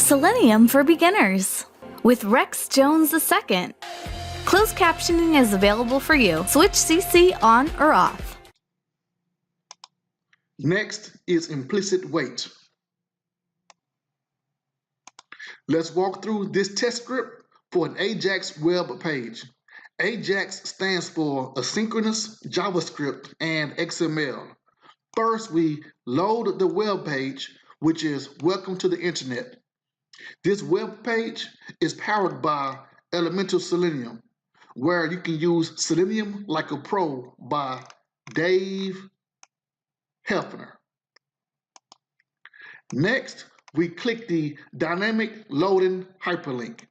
Selenium for Beginners with Rex Jones II. Closed captioning is available for you. Switch CC on or off. Next is Implicit Wait. Let's walk through this test script for an AJAX web page. AJAX stands for Asynchronous JavaScript and XML. First, we load the web page, which is Welcome to the Internet. This web page is powered by Elemental Selenium, where you can use Selenium like a pro by Dave Haeffner. Next, we click the dynamic loading hyperlink.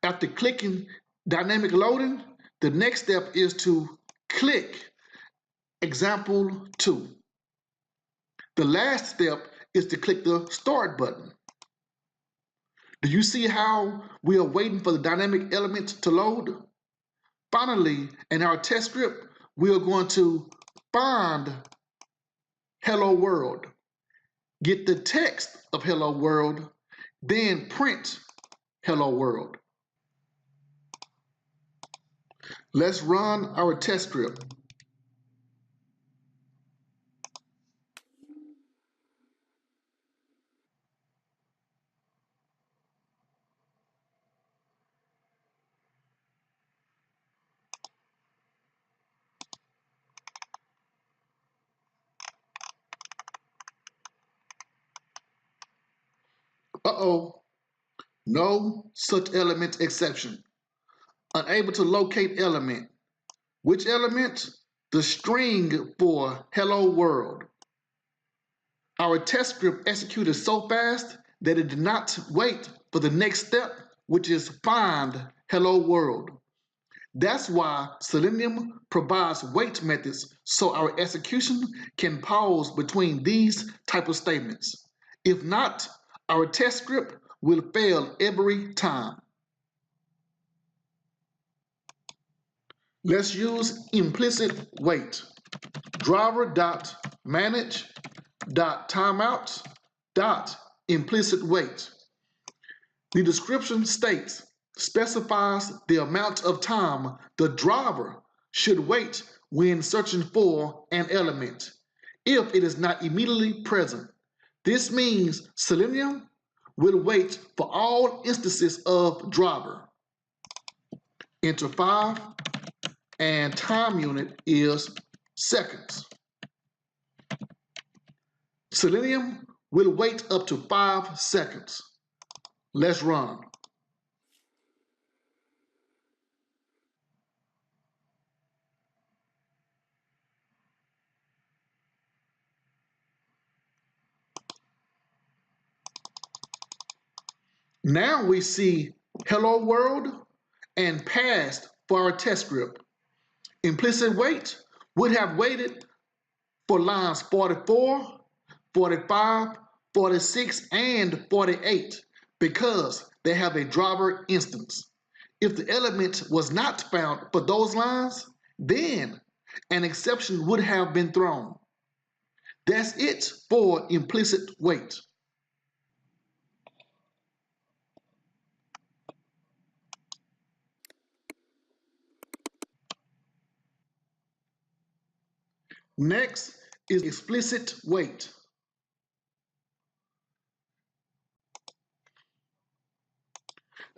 After clicking dynamic loading, the next step is to click example 2. The last step is to click the start button. Do you see how we are waiting for the dynamic element to load? Finally, in our test script, we are going to find Hello World, get the text of Hello World, then print Hello World. Let's run our test script. Uh-oh, no such element exception. Unable to locate element. Which element? The string for Hello World. Our test script executed so fast that it did not wait for the next step, which is find Hello World. That's why Selenium provides wait methods so our execution can pause between these type of statements. If not, our test script will fail every time. Let's use implicit wait. Driver.manage.timeouts.implicit wait. The description states, specifies the amount of time the driver should wait when searching for an element if it is not immediately present. This means Selenium will wait for all instances of driver. Enter 5, and time unit is seconds. Selenium will wait up to 5 seconds. Let's run. Now we see Hello World and passed for our test script. Implicit wait would have waited for lines 44, 45, 46, and 48 because they have a driver instance. If the element was not found for those lines, then an exception would have been thrown. That's it for implicit wait. Next is explicit wait.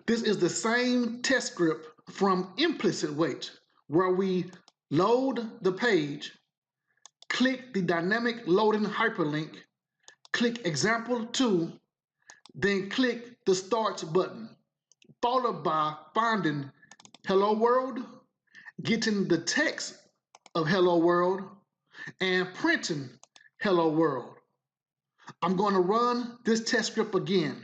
This is the same test script from implicit wait, where we load the page, click the dynamic loading hyperlink, click example 2, then click the start button, followed by finding Hello World, getting the text of Hello World, and printing Hello World. I'm going to run this test script again.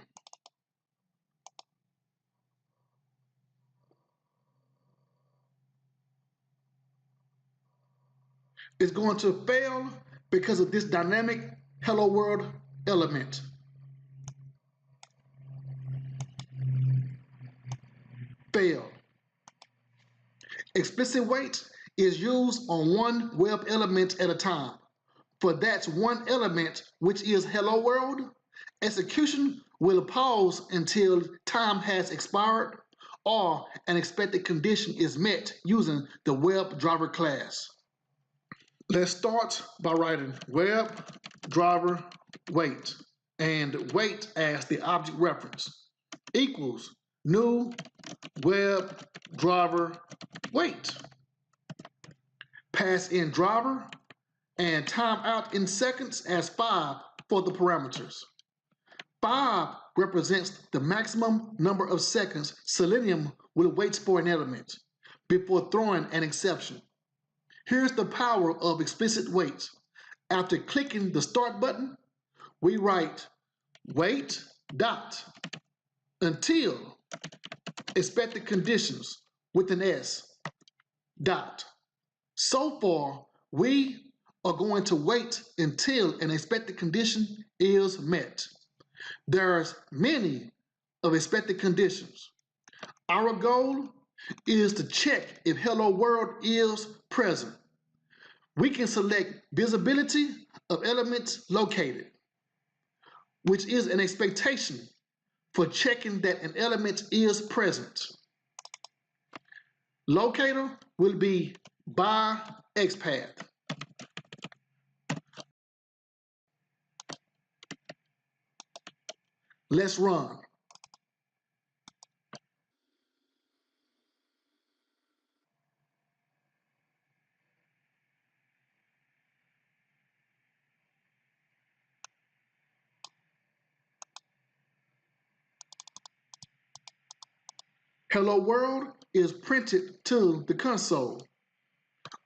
It's going to fail because of this dynamic Hello World element. Fail. Explicit wait is used on one web element at a time. For that one element, which is Hello World, Execution will pause until time has expired or an expected condition is met using the WebDriver class. Let's start by writing WebDriver wait and wait as the object reference equals new WebDriver wait. Pass in driver and timeout in seconds as 5 for the parameters. 5 represents the maximum number of seconds Selenium will wait for an element before throwing an exception. Here's the power of explicit wait. After clicking the start button, we write wait dot until expected conditions with an S dot. So far, we are going to wait until an expected condition is met. There's many of expected conditions. Our goal is to check if hello world is present. We can select visibility of elements located, which is an expectation for checking that an element is present. Locator will be by XPath. Let's run. Hello world is printed to the console.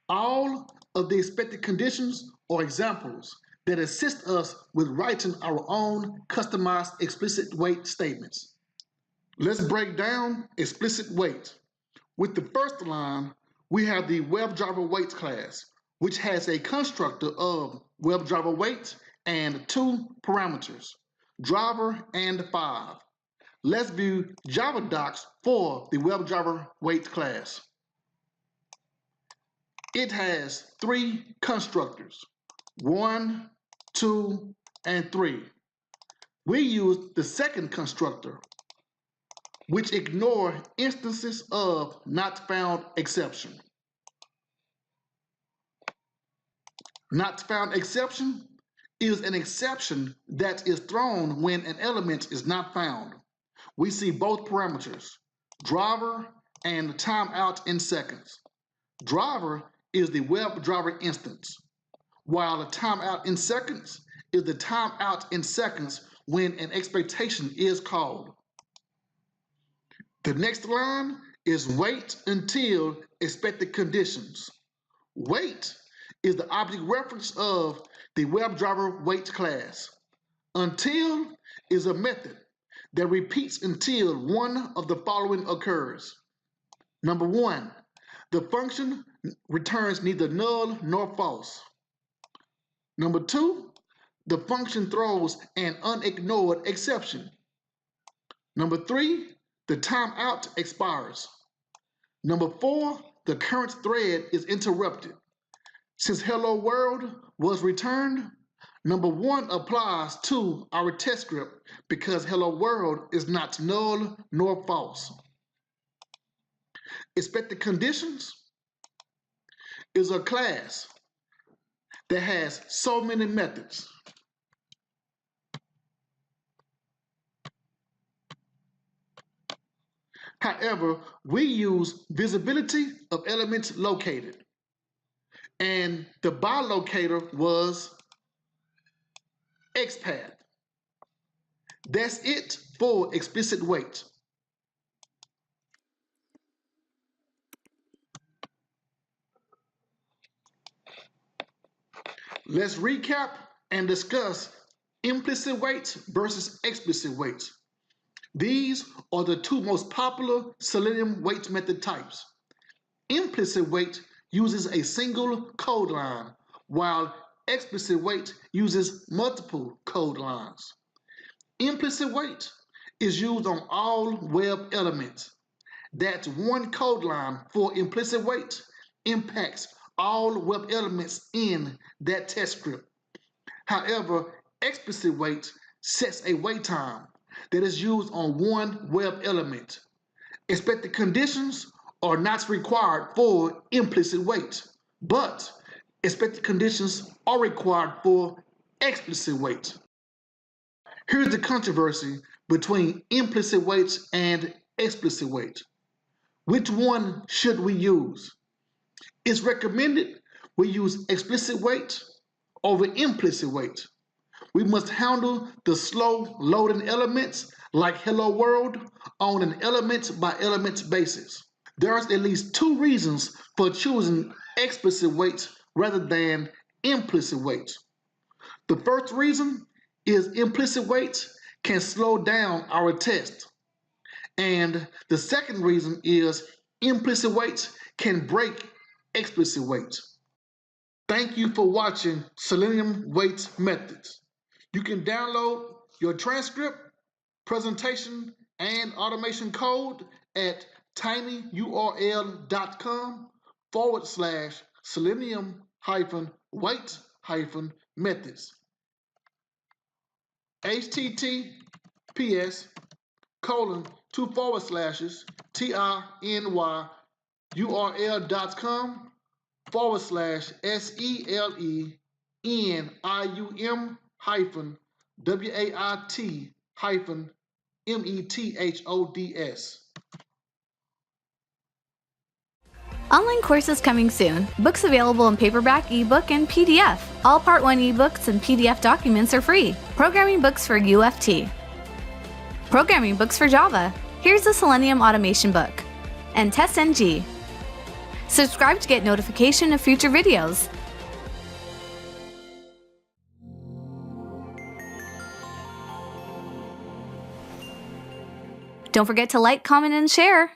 All of the expected conditions are examples that assist us with writing our own customized explicit wait statements. Let's break down explicit wait. With the first line, we have the WebDriver wait class, which has a constructor of WebDriver wait and 2 parameters, driver and 5. Let's view Java docs for the WebDriver wait class. It has 3 constructors, 1, 2, and 3. We use the second constructor, which ignore instances of not found exception. Not found exception is an exception that is thrown when an element is not found. We see both parameters, driver and timeout in seconds. Driver is the WebDriver instance, while the timeout in seconds is the timeout in seconds when an expectation is called. The next line is wait until expected conditions. Wait is the object reference of the WebDriver wait class. Until is a method that repeats until one of the following occurs. Number 1, the function returns neither null nor false. Number 2, the function throws an unignored exception. Number 3, the timeout expires. Number 4, the current thread is interrupted. Since hello world was returned, number 1 applies to our test script because hello world is not null nor false. Expected conditions is a class that has so many methods. However, we use visibility of elements located, and the by locator was XPath. That's it for explicit wait. Let's recap and discuss implicit wait versus explicit wait. These are the 2 most popular Selenium wait method types. Implicit wait uses a single code line, while explicit wait uses multiple code lines. Implicit wait is used on all web elements. That one code line for implicit wait impacts all web elements in that test script. However, explicit wait sets a wait time that is used on one web element. Expected conditions are not required for implicit wait, but expected conditions are required for explicit wait. Here's the controversy between implicit wait and explicit wait. Which one should we use? It's recommended we use explicit wait over implicit wait. We must handle the slow loading elements like hello world on an element by element basis. There's at least two reasons for choosing explicit wait rather than implicit wait. The first reason is implicit wait can slow down our test. And the second reason is implicit wait can break explicit wait. Thank you for watching Selenium Wait Methods. You can download your transcript, presentation, and automation code at tinyurl.com/selenium-wait-methods. https://tinyurl.com/SELENIUM-wait-methods. Online courses coming soon. Books available in paperback, ebook, and PDF. All Part 1 ebooks and PDF documents are free. Programming books for UFT. Programming books for Java. Here's the Selenium automation book. And TestNG. Subscribe to get notification of future videos. Don't forget to like, comment, and share.